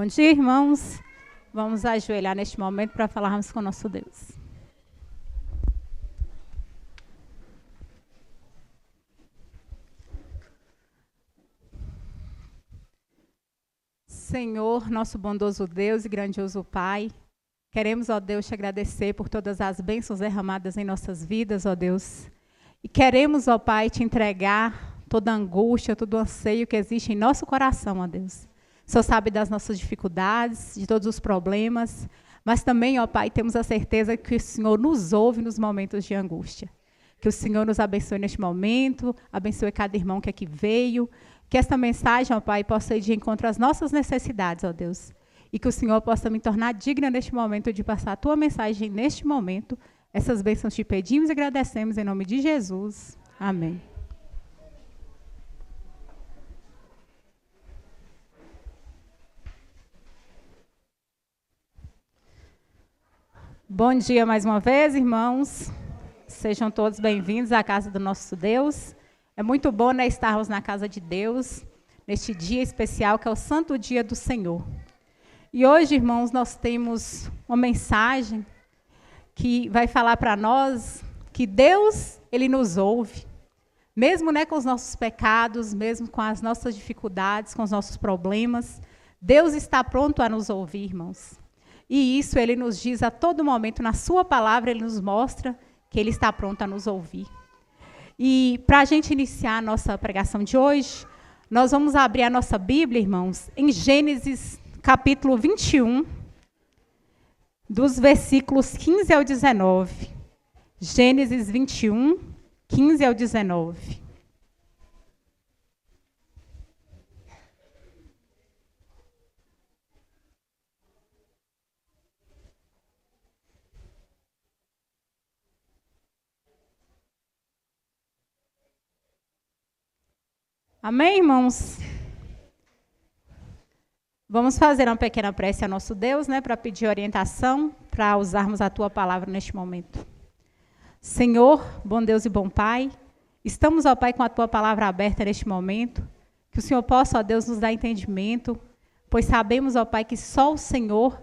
Bom dia, irmãos. Vamos ajoelhar neste momento para falarmos com o nosso Deus. Senhor, nosso bondoso Deus e grandioso Pai, queremos, ó Deus, te agradecer por todas as bênçãos derramadas em nossas vidas, ó Deus. E queremos, ó Pai, te entregar toda a angústia, todo o anseio que existe em nosso coração, ó Deus. O Senhor sabe das nossas dificuldades, de todos os problemas, mas também, ó Pai, temos a certeza que o Senhor nos ouve nos momentos de angústia. Que o Senhor nos abençoe neste momento, abençoe cada irmão que aqui veio, que esta mensagem, ó Pai, possa ir de encontro às nossas necessidades, ó Deus. E que o Senhor possa me tornar digna neste momento de passar a tua mensagem neste momento. Essas bênçãos te pedimos e agradecemos em nome de Jesus. Amém. Bom dia mais uma vez, irmãos. Sejam todos bem-vindos à casa do nosso Deus. É muito bom, né, estarmos na casa de Deus, neste dia especial que é o Santo Dia do Senhor. E hoje, irmãos, nós temos uma mensagem que vai falar para nós que Deus, Ele nos ouve, mesmo, né, com os nossos pecados, mesmo com as nossas dificuldades, com os nossos problemas. Deus está pronto a nos ouvir, irmãos. E isso Ele nos diz a todo momento, na sua palavra, Ele nos mostra que Ele está pronto a nos ouvir. E para a gente iniciar a nossa pregação de hoje, nós vamos abrir a nossa Bíblia, irmãos, em Gênesis capítulo 21, dos versículos 15 ao 19. Gênesis 21, 15 ao 19. Amém, irmãos? Vamos fazer uma pequena prece a nosso Deus, né, para pedir orientação, para usarmos a tua palavra neste momento. Senhor, bom Deus e bom Pai, estamos, ó Pai, com a tua palavra aberta neste momento, que o Senhor possa, ó Deus, nos dar entendimento, pois sabemos, ó Pai, que só o Senhor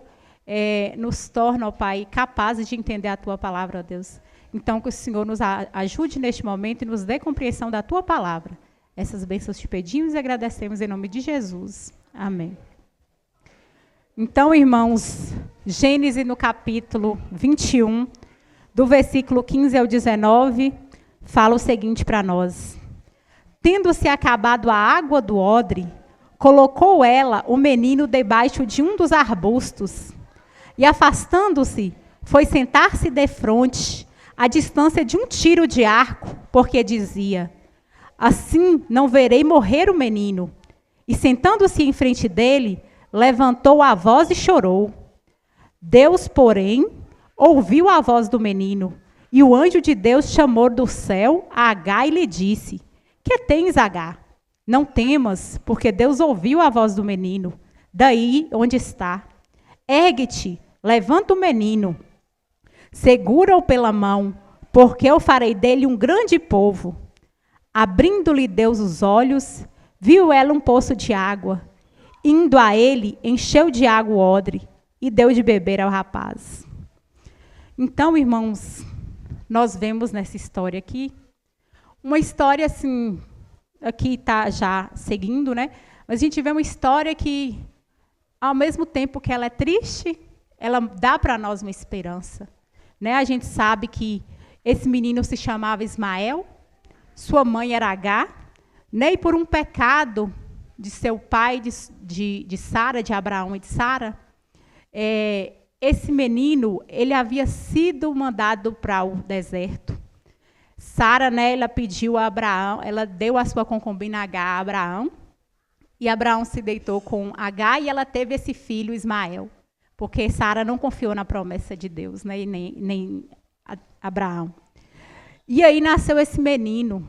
nos torna, ó Pai, capazes de entender a tua palavra, ó Deus. Então, que o Senhor nos ajude neste momento e nos dê compreensão da tua palavra. Essas bênçãos te pedimos e agradecemos em nome de Jesus. Amém. Então, irmãos, Gênesis no capítulo 21, do versículo 15 ao 19, fala o seguinte para nós. Tendo-se acabado a água do odre, colocou ela o menino debaixo de um dos arbustos, e afastando-se, foi sentar-se defronte, à distância de um tiro de arco, porque dizia: assim não verei morrer o menino. E sentando-se em frente dele, levantou a voz e chorou. Deus, porém, ouviu a voz do menino, e o anjo de Deus chamou do céu a Agar e lhe disse: que tens, Agar? Não temas, porque Deus ouviu a voz do menino, daí onde está. Ergue-te, levanta o menino, segura-o pela mão, porque eu farei dele um grande povo. Abrindo-lhe Deus os olhos, viu ela um poço de água. Indo a ele, encheu de água o odre e deu de beber ao rapaz. Então, irmãos, nós vemos nessa história aqui, uma história assim, aqui está já seguindo, né? Mas a gente vê uma história que, ao mesmo tempo que ela é triste, ela dá para nós uma esperança. Né? A gente sabe que esse menino se chamava Ismael, sua mãe era Agar, né? E por um pecado de seu pai, de Sara, de Abraão e de Sara, esse menino, ele havia sido mandado para o deserto. Sara, né, ela pediu a Abraão, ela deu a sua concubina Agar a Abraão, e Abraão se deitou com Agar e ela teve esse filho Ismael, porque Sara não confiou na promessa de Deus, né, e nem Abraão. E aí nasceu esse menino.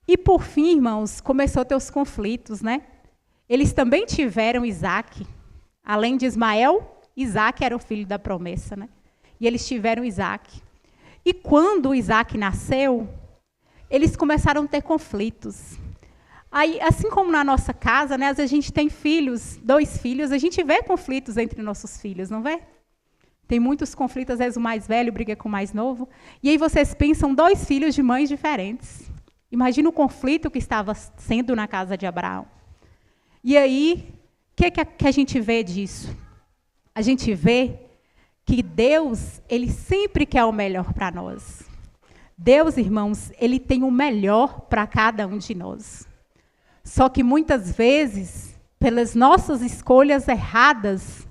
E por fim, irmãos, começou a ter os conflitos, né? Eles também tiveram Isaac. Além de Ismael, Isaac era o filho da promessa, né? E eles tiveram Isaac. E quando Isaac nasceu, eles começaram a ter conflitos. Aí, assim como na nossa casa, né, às vezes a gente tem filhos, 2 filhos, a gente vê conflitos entre nossos filhos, não vê? Tem muitos conflitos, às vezes o mais velho briga com o mais novo. E aí vocês pensam 2 filhos de mães diferentes. Imagina o conflito que estava sendo na casa de Abraão. E aí, o que a gente vê disso? A gente vê que Deus, Ele sempre quer o melhor para nós. Deus, irmãos, Ele tem o melhor para cada um de nós. Só que muitas vezes, pelas nossas escolhas erradas,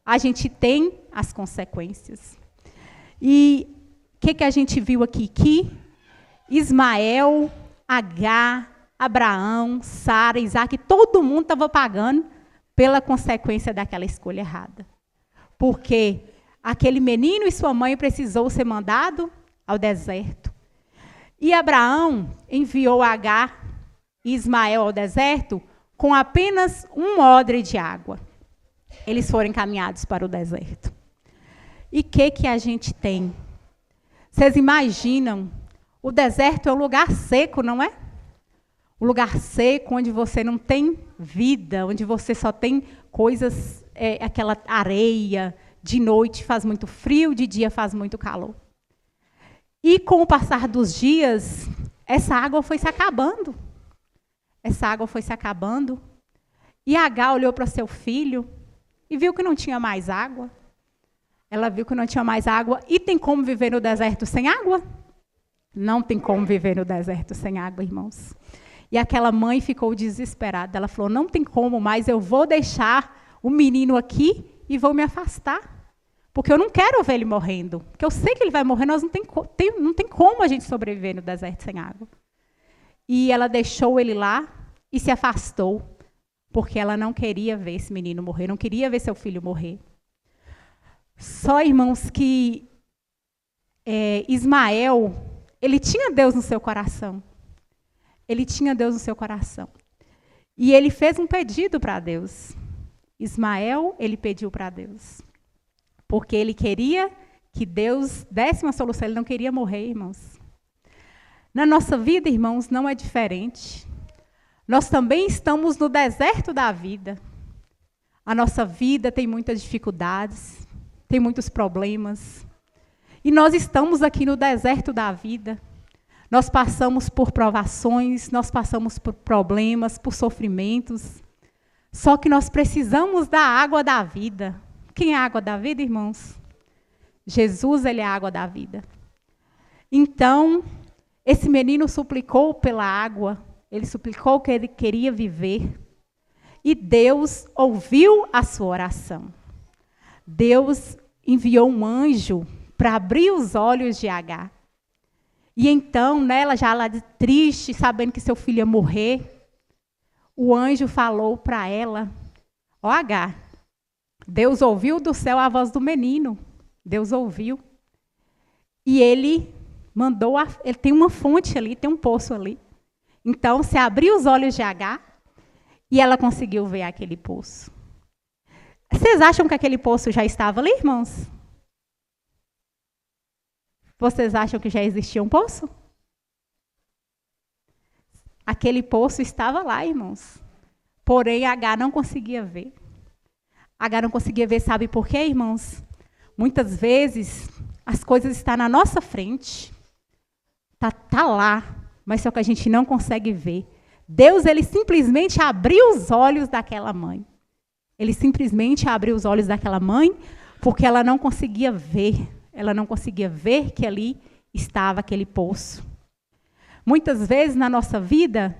a gente tem as consequências. E o que a gente viu aqui? Que Ismael, Agar, Abraão, Sara, Isaac, todo mundo estava pagando pela consequência daquela escolha errada. Porque aquele menino e sua mãe precisou ser mandado ao deserto. E Abraão enviou Agar e Ismael ao deserto com apenas um odre de água. Eles foram encaminhados para o deserto. E o que a gente tem? Vocês imaginam? O deserto é um lugar seco, não é? Um lugar seco, onde você não tem vida, onde você só tem coisas, aquela areia, de noite faz muito frio, de dia faz muito calor. E com o passar dos dias, essa água foi se acabando. Essa água foi se acabando. E Agar olhou para seu filho e viu que não tinha mais água. Ela viu que não tinha mais água. E tem como viver no deserto sem água? Não tem como viver no deserto sem água, irmãos. E aquela mãe ficou desesperada. Ela falou, não tem como mais, eu vou deixar o menino aqui e vou me afastar. Porque eu não quero ver ele morrendo. Porque eu sei que ele vai morrer, nós não tem como a gente sobreviver no deserto sem água. E ela deixou ele lá e se afastou. Porque ela não queria ver esse menino morrer, não queria ver seu filho morrer. Só, irmãos, que Ismael, ele tinha Deus no seu coração. Ele tinha Deus no seu coração. E ele fez um pedido para Deus. Ismael, ele pediu para Deus. Porque ele queria que Deus desse uma solução. Ele não queria morrer, irmãos. Na nossa vida, irmãos, não é diferente. Nós também estamos no deserto da vida. A nossa vida tem muitas dificuldades, tem muitos problemas. E nós estamos aqui no deserto da vida. Nós passamos por provações, nós passamos por problemas, por sofrimentos. Só que nós precisamos da água da vida. Quem é a água da vida, irmãos? Jesus, ele é a água da vida. Então, esse menino suplicou pela água, ele suplicou que ele queria viver. E Deus ouviu a sua oração. Deus enviou um anjo para abrir os olhos de Agar. E então, ela já lá triste, sabendo que seu filho ia morrer, o anjo falou para ela, ó Agar, Deus ouviu do céu a voz do menino. Deus ouviu. E ele mandou, ele tem uma fonte ali, tem um poço ali. Então, se abriu os olhos de Agar e ela conseguiu ver aquele poço. Vocês acham que aquele poço já estava ali, irmãos? Vocês acham que já existia um poço? Aquele poço estava lá, irmãos. Porém, Agar não conseguia ver. Agar não conseguia ver, sabe por quê, irmãos? Muitas vezes, as coisas estão na nossa frente. Tá lá, mas só que a gente não consegue ver. Deus, ele simplesmente abriu os olhos daquela mãe. Ele simplesmente abriu os olhos daquela mãe porque ela não conseguia ver. Ela não conseguia ver que ali estava aquele poço. Muitas vezes na nossa vida,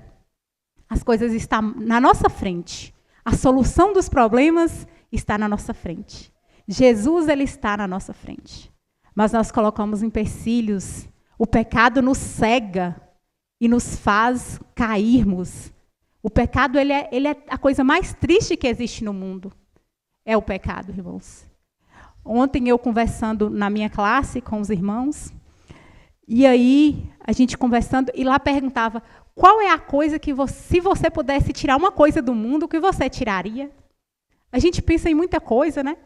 as coisas estão na nossa frente. A solução dos problemas está na nossa frente. Jesus, ele está na nossa frente. Mas nós colocamos empecilhos. O pecado nos cega e nos faz cairmos. O pecado, ele é a coisa mais triste que existe no mundo. É o pecado, irmãos. Ontem eu conversando na minha classe com os irmãos, e aí a gente conversando, e lá perguntava, qual é a coisa que se você pudesse tirar uma coisa do mundo, o que você tiraria? A gente pensa em muita coisa, né?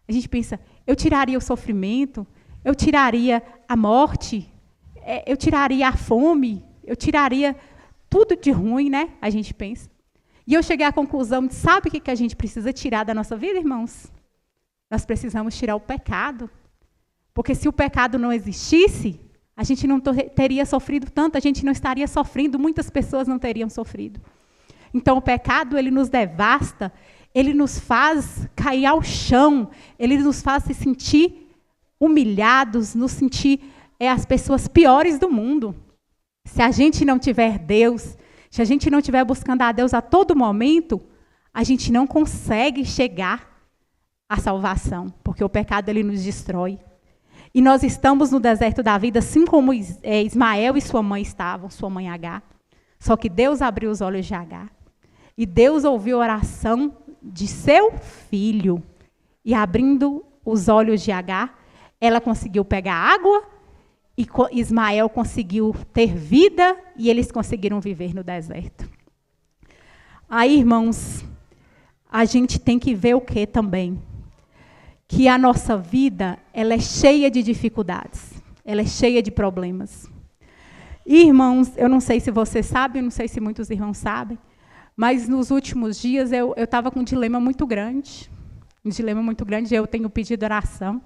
A gente pensa, eu tiraria o sofrimento, eu tiraria a morte, eu tiraria a fome, eu tiraria tudo de ruim, né? A gente pensa. E eu cheguei à conclusão de, sabe o que a gente precisa tirar da nossa vida, irmãos? Nós precisamos tirar o pecado. Porque se o pecado não existisse, a gente não teria sofrido tanto, a gente não estaria sofrendo, muitas pessoas não teriam sofrido. Então, o pecado, ele nos devasta, ele nos faz cair ao chão, ele nos faz se sentir humilhados, nos sentir as pessoas piores do mundo. Se a gente não tiver Deus, se a gente não estiver buscando a Deus a todo momento, a gente não consegue chegar à salvação, porque o pecado ele nos destrói. E nós estamos no deserto da vida, assim como Ismael e sua mãe estavam, sua mãe Agar. Só que Deus abriu os olhos de Agar. E Deus ouviu a oração de seu filho. E abrindo os olhos de Agar, ela conseguiu pegar água, e Ismael conseguiu ter vida, e eles conseguiram viver no deserto. Aí, irmãos, a gente tem que ver o que também? Que a nossa vida, ela é cheia de dificuldades, ela é cheia de problemas. E, irmãos, eu não sei se você sabe, eu não sei se muitos irmãos sabem, mas nos últimos dias eu estava com um dilema muito grande, eu tenho pedido oração,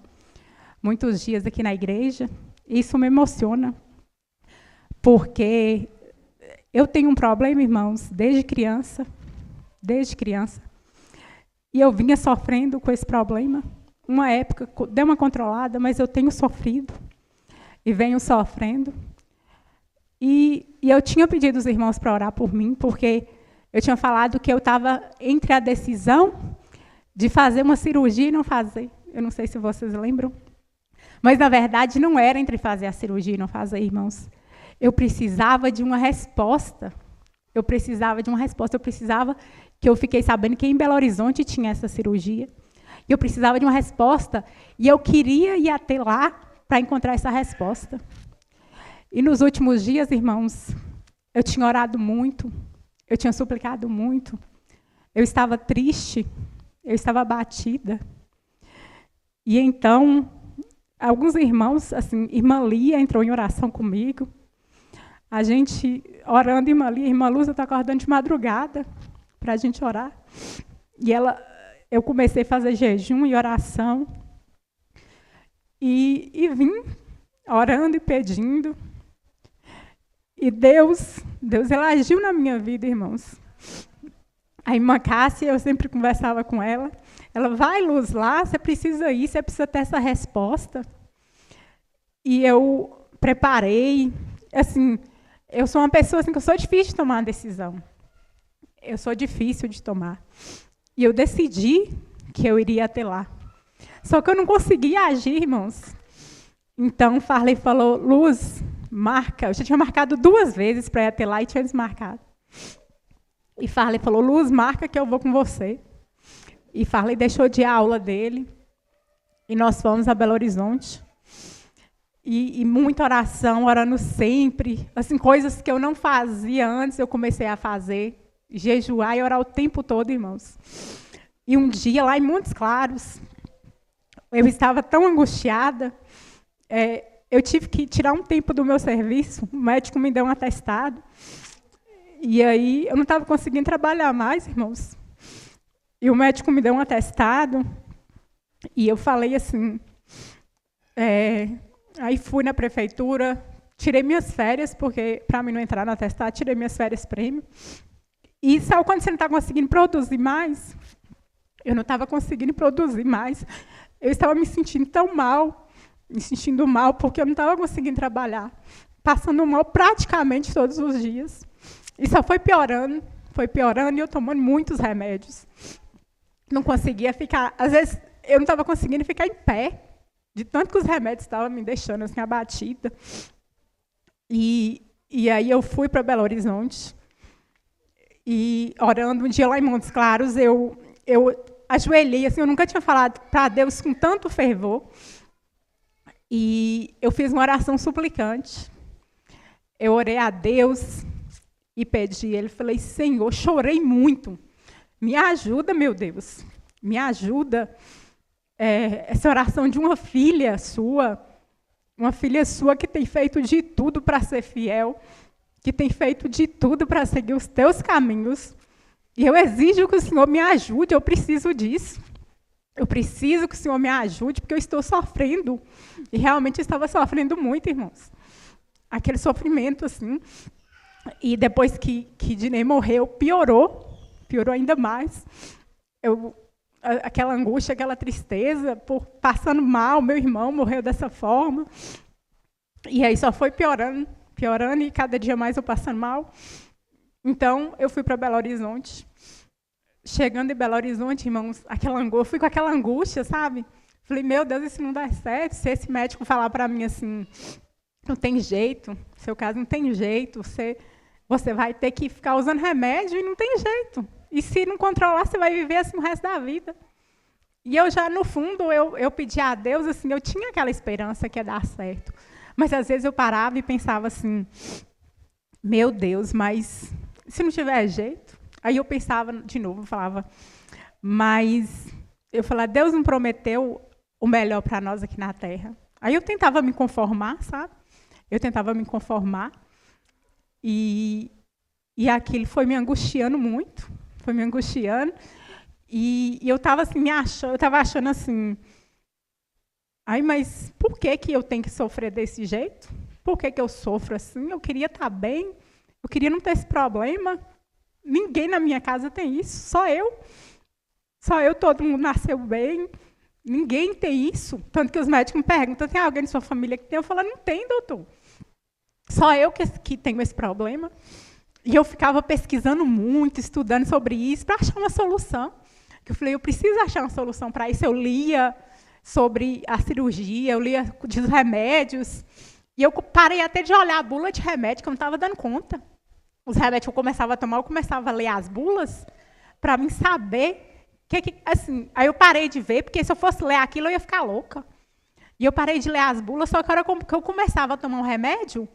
muitos dias aqui na igreja. Isso me emociona, porque eu tenho um problema, irmãos, desde criança, e eu vinha sofrendo com esse problema. Uma época, deu uma controlada, mas eu tenho sofrido, e venho sofrendo. E eu tinha pedido aos irmãos para orar por mim, porque eu tinha falado que eu estava entre a decisão de fazer uma cirurgia e não fazer. Eu não sei se vocês lembram. Mas, na verdade, não era entre fazer a cirurgia e não fazer, irmãos. Eu precisava de uma resposta. Eu precisava, que eu fiquei sabendo que em Belo Horizonte tinha essa cirurgia. E eu precisava de uma resposta. E eu queria ir até lá para encontrar essa resposta. E nos últimos dias, irmãos, eu tinha orado muito. Eu tinha suplicado muito. Eu estava triste. Eu estava abatida. E então, alguns irmãos, assim, irmã Lia entrou em oração comigo. A gente orando, irmã Lia, irmã Lúcia está acordando de madrugada para a gente orar. E eu comecei a fazer jejum e oração. E vim orando e pedindo. E Deus ela agiu na minha vida, irmãos. A irmã Cássia, eu sempre conversava com ela. Ela, vai, Luz, lá, você precisa ir, você precisa ter essa resposta. E eu preparei. Assim, eu sou uma pessoa assim, que eu sou difícil de tomar uma decisão. Eu sou difícil de tomar. E eu decidi que eu iria até lá. Só que eu não conseguia agir, irmãos. Então, Farley falou, Luz, marca. Eu já tinha marcado 2 vezes para ir até lá e tinha desmarcado. E Farley falou, Luz, marca que eu vou com você. E Farley deixou de aula dele. E nós fomos a Belo Horizonte. E muita oração, orando sempre. Assim, coisas que eu não fazia antes, eu comecei a fazer. Jejuar e orar o tempo todo, irmãos. E um dia, lá em Montes Claros, eu estava tão angustiada, eu tive que tirar um tempo do meu serviço, o médico me deu um atestado, e aí eu não estava conseguindo trabalhar mais, irmãos. E o médico me deu um atestado, e eu falei assim, aí fui na prefeitura, tirei minhas férias, porque para mim não entrar no atestado, tirei minhas férias prêmio. E sabe quando você não está conseguindo produzir mais? Eu não estava conseguindo produzir mais. Eu estava me sentindo tão mal, porque eu não estava conseguindo trabalhar. Passando mal praticamente todos os dias. E só foi piorando, e eu tomando muitos remédios. Não conseguia ficar, às vezes eu não estava conseguindo ficar em pé, de tanto que os remédios estavam me deixando assim, abatida. E aí eu fui para Belo Horizonte, e orando um dia lá em Montes Claros, eu ajoelhei, assim, eu nunca tinha falado para Deus com tanto fervor, e eu fiz uma oração suplicante. Eu orei a Deus e pedi, ele falei, Senhor, chorei muito, me ajuda, meu Deus, me ajuda. Essa oração de uma filha sua que tem feito de tudo para ser fiel, que tem feito de tudo para seguir os teus caminhos. E eu exijo que o Senhor me ajude, eu preciso disso. Eu preciso que o Senhor me ajude, porque eu estou sofrendo. E realmente eu estava sofrendo muito, irmãos. Aquele sofrimento, assim. E depois que Dinei morreu, piorou ainda mais. Aquela angústia, aquela tristeza, por passando mal, meu irmão morreu dessa forma. E aí só foi piorando, e cada dia mais eu passando mal. Então, eu fui para Belo Horizonte. Chegando em Belo Horizonte, irmãos, eu fui com aquela angústia, sabe? Falei, meu Deus, isso não dá certo. Se esse médico falar para mim assim, não tem jeito, seu caso não tem jeito, você vai ter que ficar usando remédio e não tem jeito. E se não controlar, você vai viver assim o resto da vida. E eu já, no fundo, eu pedi a Deus, assim, eu tinha aquela esperança que ia dar certo. Mas, às vezes, eu parava e pensava assim, meu Deus, mas se não tiver jeito? Aí eu pensava de novo, eu falava, Deus não prometeu o melhor para nós aqui na Terra. Aí eu tentava me conformar, sabe? E aquilo foi me angustiando muito, e eu estava assim, achando assim, mas por que eu tenho que sofrer desse jeito? Por que eu sofro assim? Eu queria estar bem, eu queria não ter esse problema. Ninguém na minha casa tem isso, só eu. Todo mundo nasceu bem, ninguém tem isso. Tanto que os médicos me perguntam, tem alguém na sua família que tem? Eu falo, não tem, doutor. Só eu que tenho esse problema. E eu ficava pesquisando muito, estudando sobre isso, para achar uma solução. Eu falei, eu preciso achar uma solução para isso. Eu lia sobre a cirurgia, eu lia dos remédios, e eu parei até de olhar a bula de remédio, que eu não estava dando conta. Os remédios que eu começava a tomar, eu começava a ler as bulas, para mim saber, assim, aí eu parei de ver, porque se eu fosse ler aquilo, eu ia ficar louca. E eu parei de ler as bulas, só que a hora que eu começava a tomar um remédio,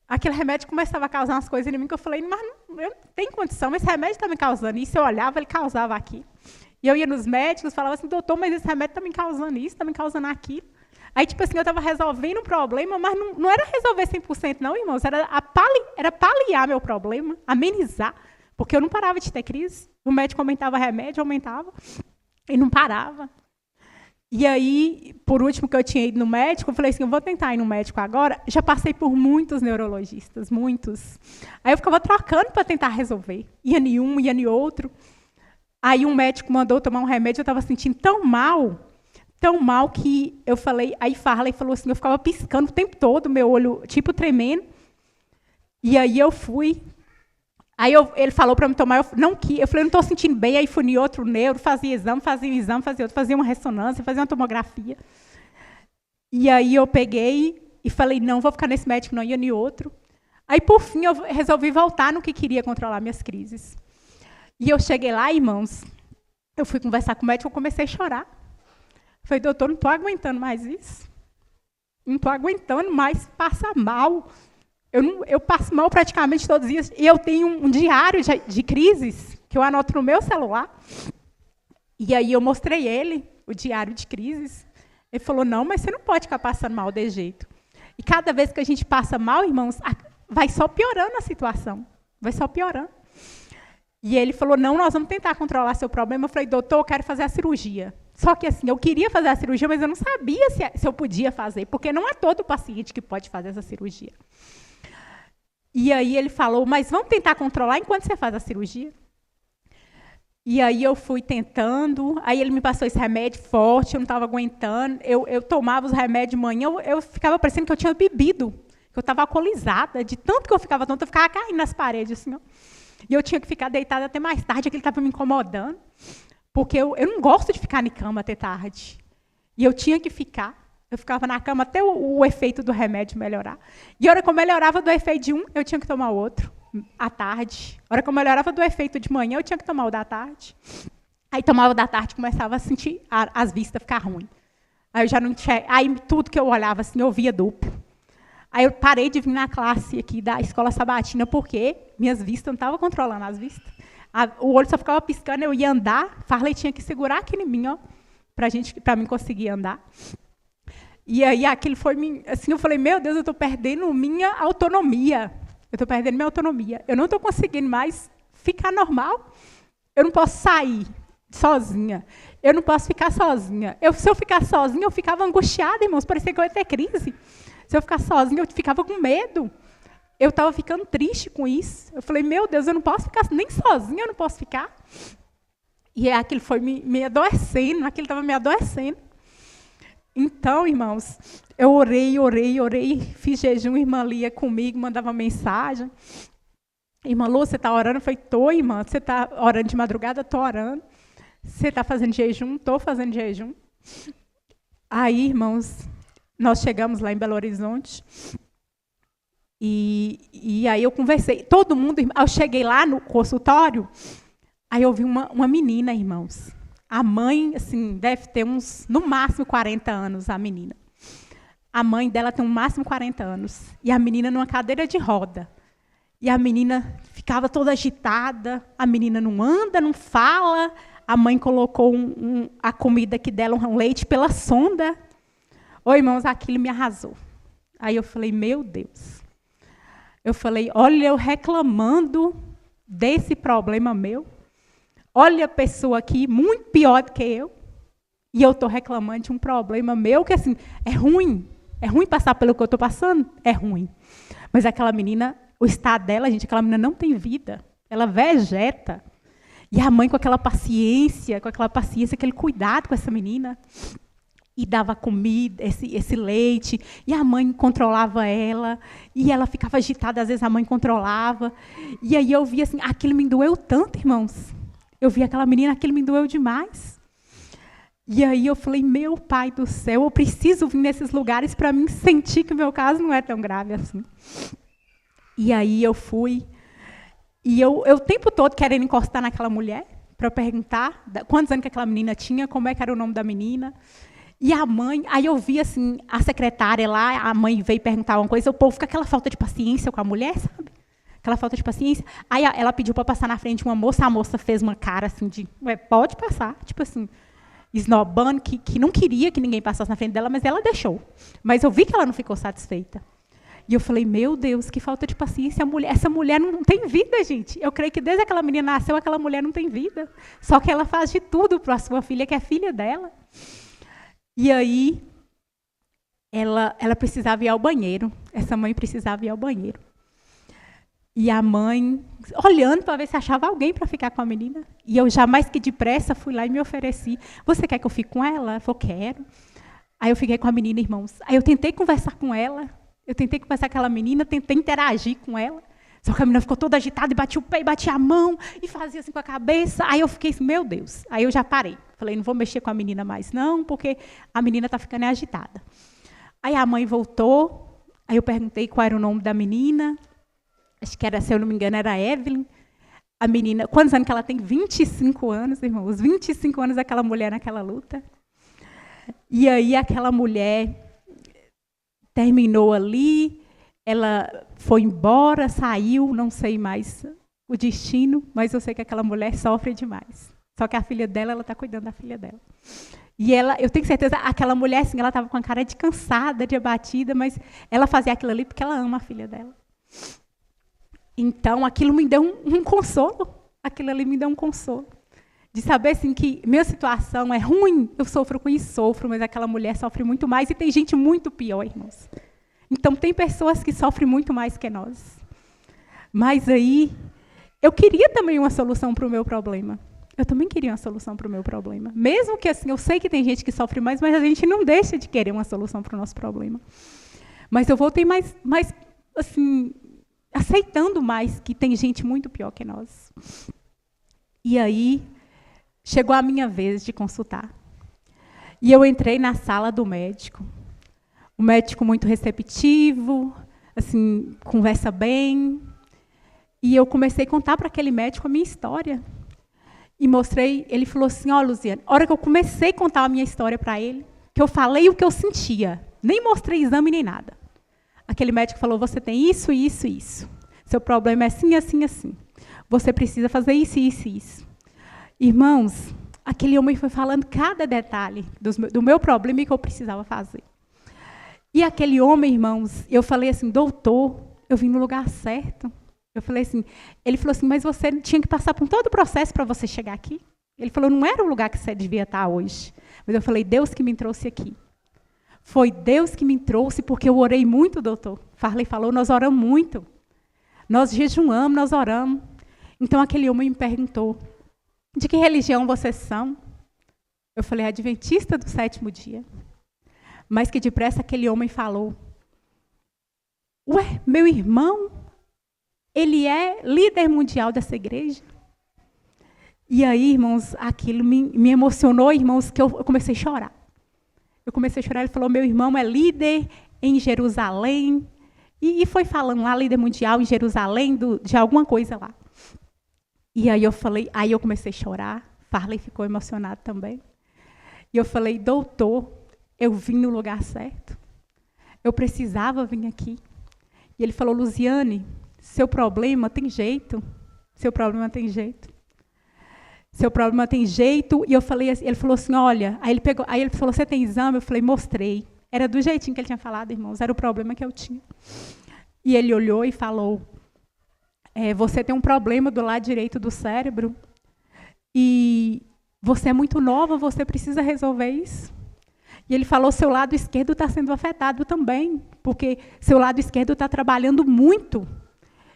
aquele remédio começava a causar umas coisas em mim, que eu falei, mas eu não tenho condição, esse remédio está me causando isso. Eu olhava, ele causava aquilo. E eu ia nos médicos, falava assim, doutor, mas esse remédio está me causando isso, está me causando aquilo. Aí, tipo assim, eu estava resolvendo um problema, mas não era resolver 100%, não, irmãos. Era paliar meu problema, amenizar, porque eu não parava de ter crise. O médico aumentava remédio, e não parava. E aí, por último, que eu tinha ido no médico, eu falei assim, eu vou tentar ir no médico agora. Já passei por muitos neurologistas, muitos. Aí eu ficava trocando para tentar resolver. Ia em um, ia em outro. Aí um médico mandou tomar um remédio, eu estava sentindo tão mal que eu falei, aí Farley falou assim, eu ficava piscando o tempo todo, meu olho tipo tremendo. E aí eu fui. Aí ele falou para me tomar, eu falei, não estou sentindo bem, aí fui em outro neuro, fazia um exame, fazia outro, fazia uma ressonância, fazia uma tomografia. E aí eu peguei e falei, não, vou ficar nesse médico, não ia em outro. Aí, por fim, eu resolvi voltar no que queria controlar minhas crises. E eu cheguei lá, irmãos, eu fui conversar com o médico, eu comecei a chorar. Falei, doutor, não estou aguentando mais isso. Não estou aguentando mais passar mal. Eu passo mal praticamente todos os dias. E eu tenho um diário de crises que eu anoto no meu celular. E aí eu mostrei ele, o diário de crises. Ele falou, não, mas você não pode ficar passando mal desse jeito. E cada vez que a gente passa mal, irmãos, vai só piorando a situação. Vai só piorando. E ele falou, não, nós vamos tentar controlar seu problema. Eu falei, doutor, eu quero fazer a cirurgia. Só que assim, eu queria fazer a cirurgia, mas eu não sabia se eu podia fazer, porque não é todo paciente que pode fazer essa cirurgia. E aí ele falou, mas vamos tentar controlar enquanto você faz a cirurgia? E aí eu fui tentando, aí ele me passou esse remédio forte, eu não estava aguentando, eu tomava os remédios de manhã, eu ficava parecendo que eu tinha bebido, que eu estava alcoolizada, de tanto que eu ficava tonta, eu ficava caindo nas paredes, assim, ó. E eu tinha que ficar deitada até mais tarde, aquilo estava me incomodando, porque eu não gosto de ficar na cama até tarde. E eu tinha que ficar. Eu ficava na cama até o efeito do remédio melhorar. E a hora que eu melhorava do efeito de um, eu tinha que tomar o outro, à tarde. A hora que eu melhorava do efeito de manhã, eu tinha que tomar o da tarde. Aí tomava o da tarde, começava a sentir as vistas ficar ruins. Aí eu já não tinha. Aí tudo que eu olhava assim, eu via duplo. Aí eu parei de vir na classe aqui da escola sabatina, porque minhas vistas não estavam controlando as vistas. O olho só ficava piscando, eu ia andar, Farley tinha que segurar aqui em mim, ó, para mim conseguir andar. E aí aquilo foi, assim, eu falei, meu Deus, eu estou perdendo minha autonomia. Eu estou perdendo minha autonomia. Eu não estou conseguindo mais ficar normal. Eu não posso sair sozinha. Eu não posso ficar sozinha. Se eu ficar sozinha, eu ficava angustiada, irmãos. Parecia que eu ia ter crise. Se eu ficar sozinha, eu ficava com medo. Eu estava ficando triste com isso. Eu falei, meu Deus, eu não posso ficar nem sozinha, eu não posso ficar. E aquilo foi me adoecendo, aquilo estava me adoecendo. Então, irmãos, eu orei, fiz jejum, irmã Lia comigo, mandava mensagem. Irmã Lu, você está orando? Eu falei, estou, irmã. Você está orando de madrugada? Estou orando. Você está fazendo jejum? Estou fazendo jejum. Aí, irmãos, nós chegamos lá em Belo Horizonte. E aí eu conversei. Todo mundo, eu cheguei lá no consultório, aí eu vi uma menina, irmãos. A mãe, assim, deve ter no máximo 40 anos, a menina. A mãe dela tem no máximo 40 anos. E a menina numa cadeira de roda. E a menina ficava toda agitada, a menina não anda, não fala. A mãe colocou a comida que dela, um leite, pela sonda. Ô, irmãos, aquilo me arrasou. Aí eu falei, meu Deus. Eu falei, olha, eu reclamando desse problema meu. Olha a pessoa aqui, muito pior do que eu. E eu estou reclamando de um problema meu, que assim, é ruim. É ruim passar pelo que eu estou passando? É ruim. Mas aquela menina, o estado dela, gente, aquela menina não tem vida. Ela vegeta. E a mãe com aquela paciência, aquele cuidado com essa menina. E dava comida, esse leite. E a mãe controlava ela. E ela ficava agitada, às vezes a mãe controlava. E aí eu vi assim, aquilo me doeu tanto, irmãos. Eu vi aquela menina, aquilo me doeu demais. E aí eu falei, meu pai do céu, eu preciso vir nesses lugares para mim sentir que o meu caso não é tão grave assim. E aí eu fui. E eu o tempo todo querendo encostar naquela mulher, para perguntar quantos anos que aquela menina tinha, como é que era o nome da menina. E a mãe, aí eu vi assim, a secretária lá, a mãe veio perguntar uma coisa, o povo fica aquela falta de paciência com a mulher, sabe? Aquela falta de paciência. Aí ela pediu para passar na frente uma moça, a moça fez uma cara assim de, pode passar, tipo assim, esnobando, que não queria que ninguém passasse na frente dela, mas ela deixou. Mas eu vi que ela não ficou satisfeita. E eu falei, meu Deus, que falta de paciência. Essa mulher não tem vida, gente. Eu creio que desde que aquela menina nasceu, aquela mulher não tem vida. Só que ela faz de tudo para a sua filha, que é filha dela. E aí, ela precisava ir ao banheiro. Essa mãe precisava ir ao banheiro. E a mãe, olhando para ver se achava alguém para ficar com a menina. E eu, já mais que depressa, fui lá e me ofereci. Você quer que eu fique com ela? Ela falou, quero. Aí eu fiquei com a menina, irmãos. Aí eu tentei conversar com ela. Eu tentei conversar com aquela menina, tentei interagir com ela. Só que a menina ficou toda agitada, e batia o pé, e batia a mão, e fazia assim com a cabeça. Aí eu fiquei assim, meu Deus. Aí eu já parei. Falei, não vou mexer com a menina mais não, porque a menina está ficando agitada. Aí a mãe voltou, aí eu perguntei qual era o nome da menina. Acho que era, se eu não me engano, era Evelyn. A menina, quantos anos que ela tem? 25 anos, irmãos. 25 anos aquela mulher naquela luta. E aí aquela mulher terminou ali, ela foi embora, saiu, não sei mais o destino, mas eu sei que aquela mulher sofre demais. Só que a filha dela, ela está cuidando da filha dela. E ela, eu tenho certeza, aquela mulher, assim, ela estava com a cara de cansada, de abatida, mas ela fazia aquilo ali porque ela ama a filha dela. Então, aquilo me deu um consolo. Aquilo ali me deu um consolo. De saber assim, que minha situação é ruim, eu sofro com isso, sofro, mas aquela mulher sofre muito mais e tem gente muito pior, irmãos. Então, tem pessoas que sofrem muito mais que nós. Mas aí, eu queria também uma solução para o meu problema. Eu também queria uma solução para o meu problema. Mesmo que assim, eu sei que tem gente que sofre mais, mas a gente não deixa de querer uma solução para o nosso problema. Mas eu voltei mais assim, aceitando mais que tem gente muito pior que nós. E aí, chegou a minha vez de consultar. E eu entrei na sala do médico. O médico muito receptivo, assim, conversa bem. E eu comecei a contar para aquele médico a minha história. E mostrei, ele falou assim, ó, Luziane, a hora que eu comecei a contar a minha história para ele, que eu falei o que eu sentia, nem mostrei exame nem nada. Aquele médico falou, você tem isso, isso, isso. Seu problema é assim, assim, assim. Você precisa fazer isso, isso, isso. Irmãos, aquele homem foi falando cada detalhe do meu problema e que eu precisava fazer. E aquele homem, irmãos, eu falei assim, doutor, eu vim no lugar certo. Eu falei assim, ele falou assim, mas você tinha que passar por todo o processo para você chegar aqui. Ele falou, não era o lugar que você devia estar hoje. Mas eu falei, Deus que me trouxe aqui. Foi Deus que me trouxe, porque eu orei muito, doutor. Farley falou, nós oramos muito. Nós jejuamos, nós oramos. Então aquele homem me perguntou, de que religião vocês são? Eu falei, adventista do 7º dia. Mas que depressa aquele homem falou, ué, meu irmão, ele é líder mundial dessa igreja. E aí, irmãos, aquilo me emocionou, irmãos, que eu comecei a chorar. Eu comecei a chorar, ele falou, meu irmão é líder em Jerusalém. E foi falando lá, líder mundial em Jerusalém, de alguma coisa lá. E aí eu comecei a chorar, Farley ficou emocionado também. E eu falei, doutor, eu vim no lugar certo. Eu precisava vir aqui. E ele falou, Luziane, seu problema tem jeito. Seu problema tem jeito. Seu problema tem jeito. E eu falei, ele falou assim, olha, aí ele falou, você tem exame? Eu falei, mostrei. Era do jeitinho que ele tinha falado, irmãos, era o problema que eu tinha. E ele olhou e falou, você tem um problema do lado direito do cérebro e você é muito nova, você precisa resolver isso. E ele falou, seu lado esquerdo está sendo afetado também, porque seu lado esquerdo está trabalhando muito.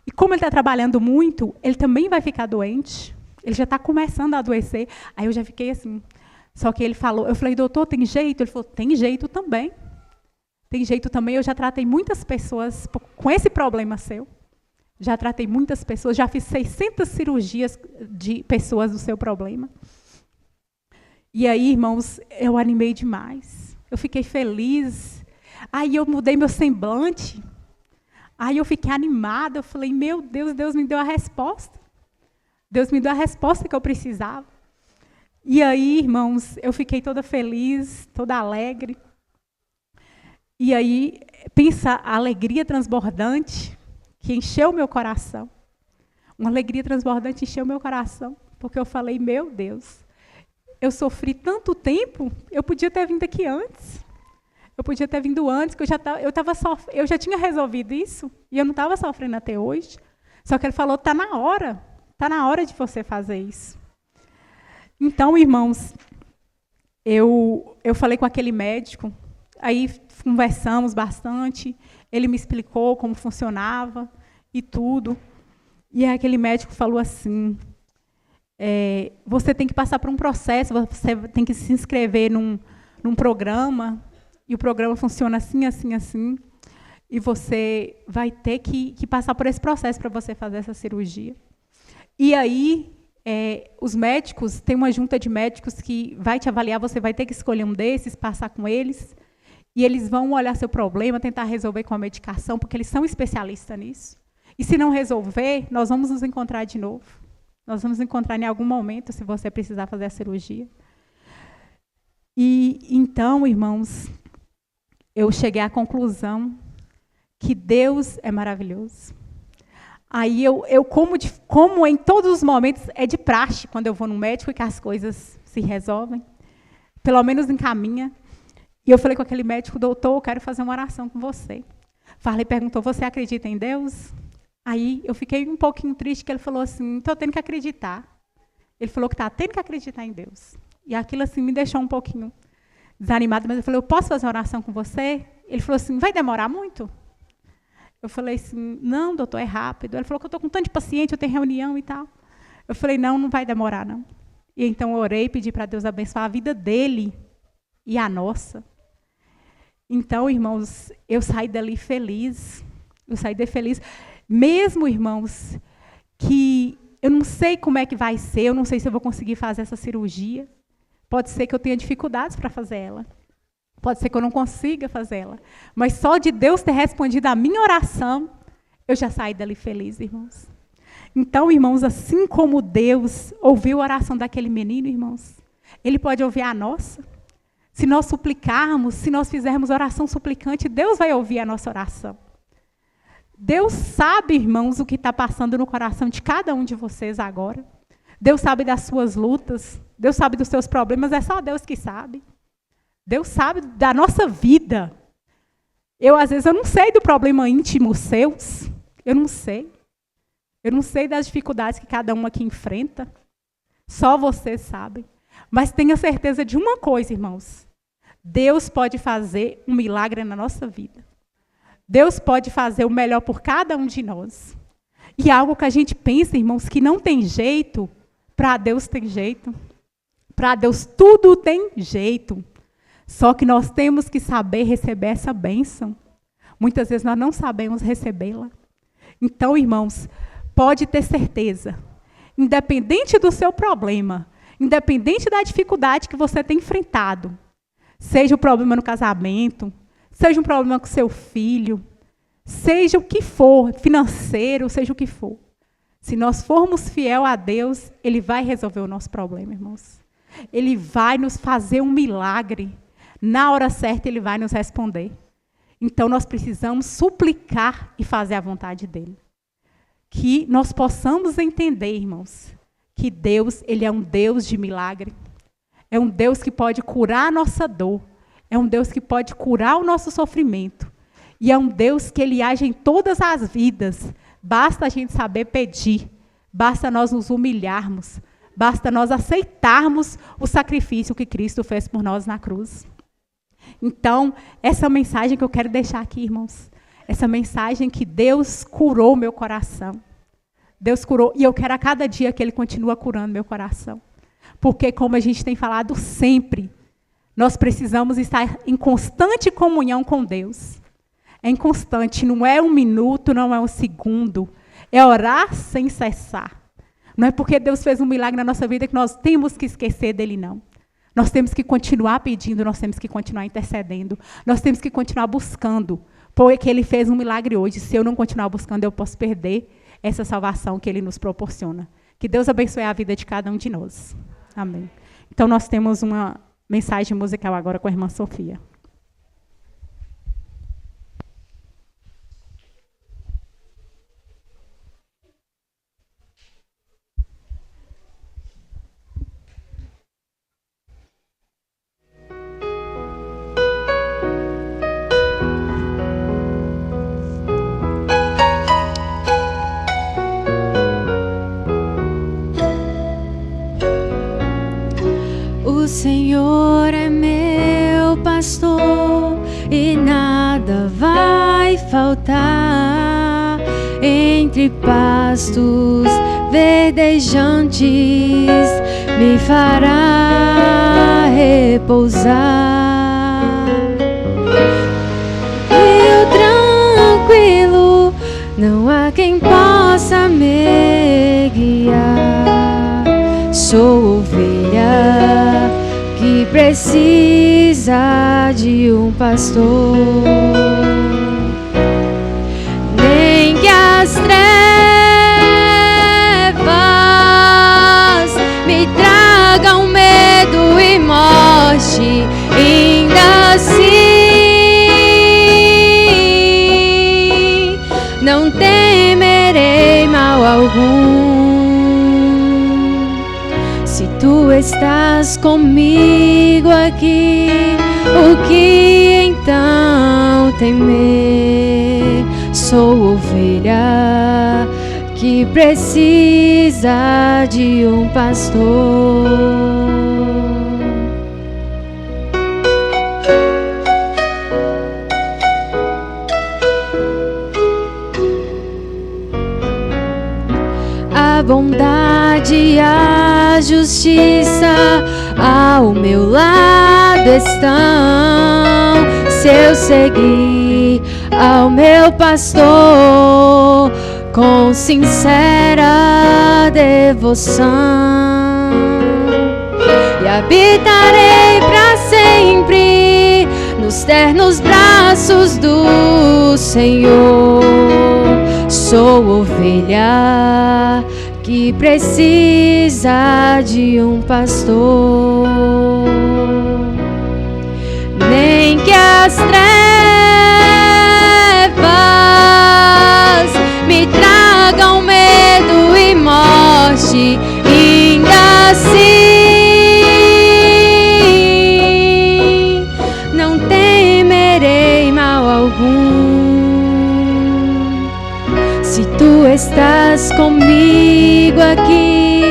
E como ele está trabalhando muito, ele também vai ficar doente. Ele já está começando a adoecer. Aí eu já fiquei assim. Só que ele falou, eu falei, doutor, tem jeito? Ele falou, tem jeito também. Tem jeito também. Eu já tratei muitas pessoas com esse problema seu. Já tratei muitas pessoas, já fiz 600 cirurgias de pessoas do seu problema. E aí, irmãos, eu animei demais. Eu fiquei feliz. Aí eu mudei meu semblante. Aí eu fiquei animada. Eu falei, meu Deus, Deus me deu a resposta. Deus me deu a resposta que eu precisava. E aí, irmãos, eu fiquei toda feliz, toda alegre. E aí, pensa a alegria transbordante que encheu o meu coração. Uma alegria transbordante encheu o meu coração, porque eu falei, meu Deus, eu sofri tanto tempo, eu podia ter vindo aqui antes. Eu podia ter vindo antes, que eu já tinha resolvido isso, e eu não estava sofrendo até hoje. Só que ele falou, está na hora de você fazer isso. Então, irmãos, eu falei com aquele médico, aí conversamos bastante, ele me explicou como funcionava e tudo. E aí aquele médico falou assim, você tem que passar por um processo, você tem que se inscrever num programa, e o programa funciona assim, assim, assim, e você vai ter que passar por esse processo para você fazer essa cirurgia. E aí, os médicos, tem uma junta de médicos que vai te avaliar, você vai ter que escolher um desses, passar com eles, e eles vão olhar seu problema, tentar resolver com a medicação, porque eles são especialistas nisso. E se não resolver, nós vamos nos encontrar de novo. Nós vamos nos encontrar em algum momento, se você precisar fazer a cirurgia. E então, irmãos, eu cheguei à conclusão que Deus é maravilhoso. Aí como em todos os momentos, é de praxe, quando eu vou no médico e que as coisas se resolvem, pelo menos encaminha. E eu falei com aquele médico, doutor, eu quero fazer uma oração com você. Farley perguntou, você acredita em Deus? Aí eu fiquei um pouquinho triste, que ele falou assim, estou tendo que acreditar. Ele falou que está tendo que acreditar em Deus. E aquilo assim me deixou um pouquinho desanimada, mas eu falei, eu posso fazer uma oração com você? Ele falou assim, vai demorar muito? Eu falei assim, não, doutor, é rápido. Ele falou que eu estou com tanto de paciente, eu tenho reunião e tal. Eu falei, não vai demorar, não. E então eu orei e pedi para Deus abençoar a vida dele e a nossa. Então, irmãos, eu saí dali feliz. Eu saí dali feliz. Mesmo, irmãos, que eu não sei como é que vai ser, eu não sei se eu vou conseguir fazer essa cirurgia. Pode ser que eu tenha dificuldades para fazer ela. Pode ser que eu não consiga fazer ela. Mas só de Deus ter respondido a minha oração, eu já saí dali feliz, irmãos. Então, irmãos, assim como Deus ouviu a oração daquele menino, irmãos, Ele pode ouvir a nossa. Se nós suplicarmos, se nós fizermos oração suplicante, Deus vai ouvir a nossa oração. Deus sabe, irmãos, o que está passando no coração de cada um de vocês agora. Deus sabe das suas lutas. Deus sabe dos seus problemas. É só Deus que sabe. Deus sabe da nossa vida. Às vezes, eu não sei do problema íntimo seus. Eu não sei. Eu não sei das dificuldades que cada um aqui enfrenta. Só vocês sabem. Mas tenha certeza de uma coisa, irmãos. Deus pode fazer um milagre na nossa vida. Deus pode fazer o melhor por cada um de nós. E algo que a gente pensa, irmãos, que não tem jeito, para Deus tem jeito. Para Deus tudo tem jeito. Só que nós temos que saber receber essa bênção. Muitas vezes nós não sabemos recebê-la. Então, irmãos, pode ter certeza. Independente do seu problema, independente da dificuldade que você tem enfrentado, seja o problema no casamento, seja um problema com seu filho, seja o que for, financeiro, seja o que for. Se nós formos fiel a Deus, Ele vai resolver o nosso problema, irmãos. Ele vai nos fazer um milagre. Na hora certa, Ele vai nos responder. Então, nós precisamos suplicar e fazer a vontade dEle. Que nós possamos entender, irmãos, que Deus, Ele é um Deus de milagre. É um Deus que pode curar a nossa dor. É um Deus que pode curar o nosso sofrimento. E é um Deus que Ele age em todas as vidas. Basta a gente saber pedir. Basta nós nos humilharmos. Basta nós aceitarmos o sacrifício que Cristo fez por nós na cruz. Então, essa mensagem que eu quero deixar aqui, irmãos. Essa mensagem que Deus curou meu coração. Deus curou. E eu quero a cada dia que Ele continua curando meu coração. Porque, como a gente tem falado sempre, nós precisamos estar em constante comunhão com Deus. É inconstante, não é um minuto, não é um segundo. É orar sem cessar. Não é porque Deus fez um milagre na nossa vida que nós temos que esquecer dele, não. Nós temos que continuar pedindo, nós temos que continuar intercedendo. Nós temos que continuar buscando. Porque Ele fez um milagre hoje. Se eu não continuar buscando, eu posso perder essa salvação que Ele nos proporciona. Que Deus abençoe a vida de cada um de nós. Amém. Então, nós temos uma mensagem musical agora com a irmã Sofia. O Senhor é meu pastor e nada vai faltar. Entre pastos verdejantes me fará repousar. Rio tranquilo, não há quem possa me guiar. Sou ovelha que precisa de um pastor. Nem que as trevas me tragam medo e morte, ainda assim não temerei mal algum. Se tu estás comigo aqui, o que então temer? Sou ovelha que precisa de um pastor. A bondade e a justiça ao meu lado estão. Se eu seguir ao meu pastor com sincera devoção, e habitarei para sempre nos ternos braços do Senhor. Sou ovelha que precisa de um pastor. Nem que as trevas me tragam medo e morte, ainda assim não temerei mal algum. Se estás comigo aqui,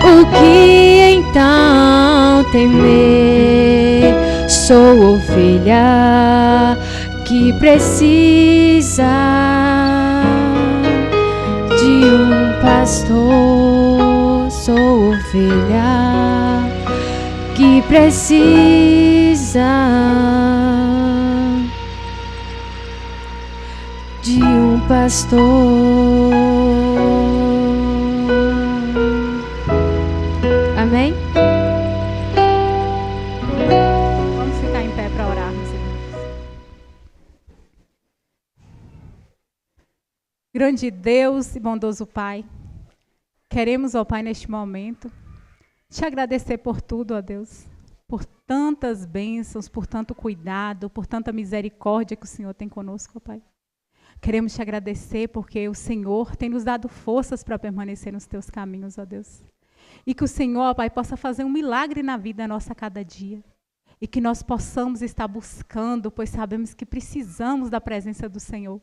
o que então temer? Sou ovelha que precisa de um pastor. Sou ovelha que precisa de um pastor. Amém? Vamos ficar em pé para orar, meus irmãos. Grande Deus e bondoso Pai, queremos, ó Pai, neste momento, te agradecer por tudo, ó Deus, por tantas bênçãos, por tanto cuidado, por tanta misericórdia que o Senhor tem conosco, ó Pai. Queremos te agradecer porque o Senhor tem nos dado forças para permanecer nos teus caminhos, ó Deus. E que o Senhor, ó Pai, possa fazer um milagre na vida nossa a cada dia. E que nós possamos estar buscando, pois sabemos que precisamos da presença do Senhor.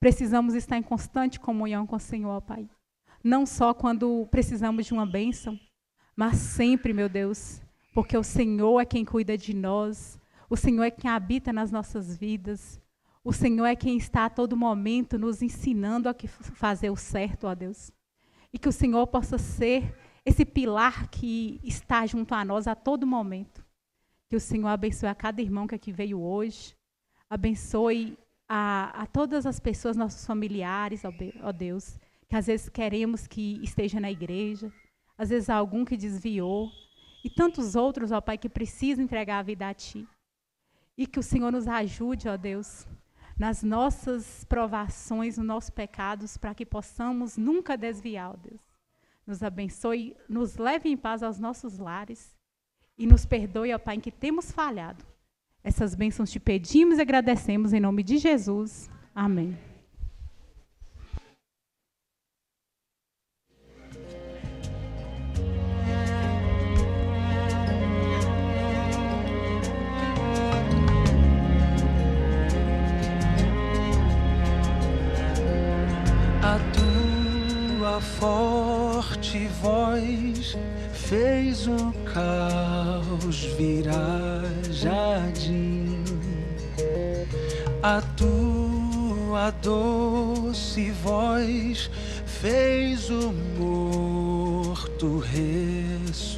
Precisamos estar em constante comunhão com o Senhor, ó Pai. Não só quando precisamos de uma bênção, mas sempre, meu Deus, porque o Senhor é quem cuida de nós, o Senhor é quem habita nas nossas vidas, o Senhor é quem está a todo momento nos ensinando a fazer o certo, ó Deus. E que o Senhor possa ser esse pilar que está junto a nós a todo momento. Que o Senhor abençoe a cada irmão que aqui veio hoje, abençoe a todas as pessoas, nossos familiares, ó Deus, que às vezes queremos que esteja na igreja, às vezes há algum que desviou, e tantos outros, ó Pai, que precisam entregar a vida a Ti. E que o Senhor nos ajude, ó Deus, nas nossas provações, nos nossos pecados, para que possamos nunca desviar, ó Deus. Nos abençoe, nos leve em paz aos nossos lares e nos perdoe, ó Pai, em que temos falhado. Essas bênçãos te pedimos e agradecemos em nome de Jesus. Amém. A tua forte voz fez o caos virar jardim. A tua doce voz fez o morto ressurgir.